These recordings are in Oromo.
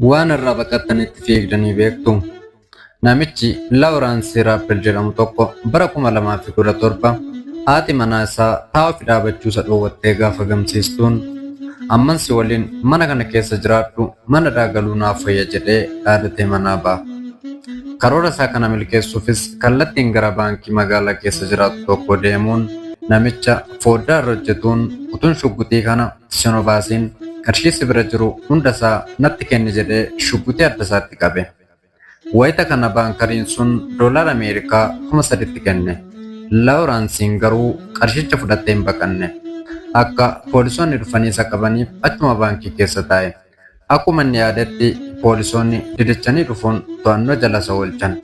Waan irraa baqattanitti fiigdanii beektu. Namichi Laawuraansii Raappel jedhamu tokko bara 2017 haati manaa isaa taa'aa fi dhaabachuu isa dhoowwattee gaafa gamsiistuun ammansi waliin mana kana keessa jiraadhu mana daagaluu naaf fayya jedhee dhaadatee manaa ba'a. Karoora isaa kana milkeessuufis kallattiin gara baankii magaalaa keessa jiraatu tokko deemuun namicha fooddaa irra hojjetuun utuun shugguxii kana sinobaasiin qarshii bira jiru hundasaa natti kenni jedhee shugguxii adda isaatti qabe. Wayita kana baankariin sun doolaara Ameerikaa 3,000 kenne. Laawuraansiin garuu qarshicha fudhattee hin baqanne. Akka poolisoonni dhufanii isa qabaniif achuma baankii keessa taa'e. Akkuma inni yaadetti poolisoonni didachanii dhufuun to'annoo jala isa oolchan.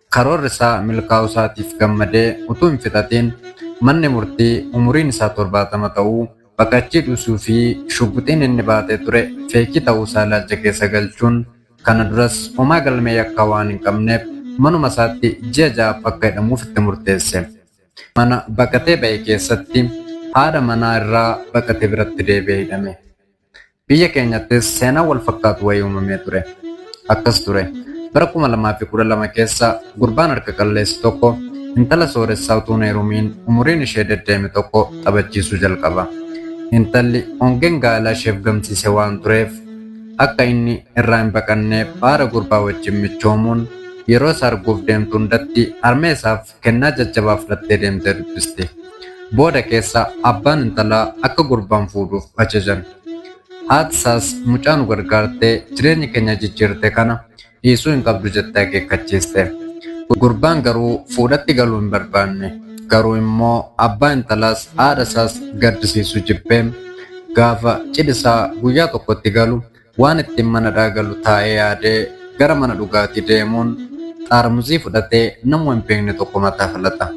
Karoorri isaa milkaa'uu isaatiif gammadee utuu hin fixatiin manni murtii umuriin isaa 70 ta'uu baqachii dhiisuu fi shugguxiin inni baatee ture feekii ta'uu isaa ilaalcha keessa galchuun kana duras homaa galmee yakkaa waan hin qabneef manuma isaatti ji'a 6 akka hidhamuuf itti murteesse. Mana baqatee ba'e keessatti haadha manaa irraa baqatee biratti deebi'ee hidhame. Biyya keenyattis seenaa wal fakkaatu wayii uumamee ture. Akkas ture. Bara 2012 keessa gurbaan harka qalleessi tokko intala sooressaa utuu hin heerumiin umuriin ishee deddeeme tokko taphachiisuu jalqaba. Intalli hongeen gaa'elaa isheef gamsiise waan tureef akka inni irraa hin baqanneef haadha gurbaa wajjin michoomuun yeroo isa arguuf deemtu hundatti harmee isaaf kennaa jajjabaa fudhattee deemtee dubbisti. Booda keessa abbaan intalaa akka gurbaan fuudhuuf ajajan. Haati isaas mucaa nu gargaartee jireenya keenya jijjiirte kana dhiisuu hin qabdu jettee akeekkachiiste. Gurbaan garuu fuudhatti galuu hin barbaanne. Garuu immoo abbaa intalaas haadha isaas gaddisiisu jibbee gaafa cidhisaa guyyaa tokkotti galu waan ittiin mana daagalu taa'ee yaadee gara mana dhugaatii deemuun xaarmusii fudhatee nama hin beekne tokko mataa filata.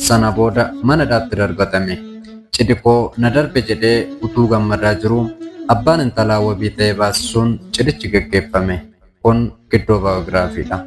Sana booda mana daatti darbatame. Cidhi koo na darbe jedhee utuu gammadaa jiru abbaan intalaa wabii ta'ee baasisuun cidhichi gaggeeffame. Kun giddoo baayogiraafiidha.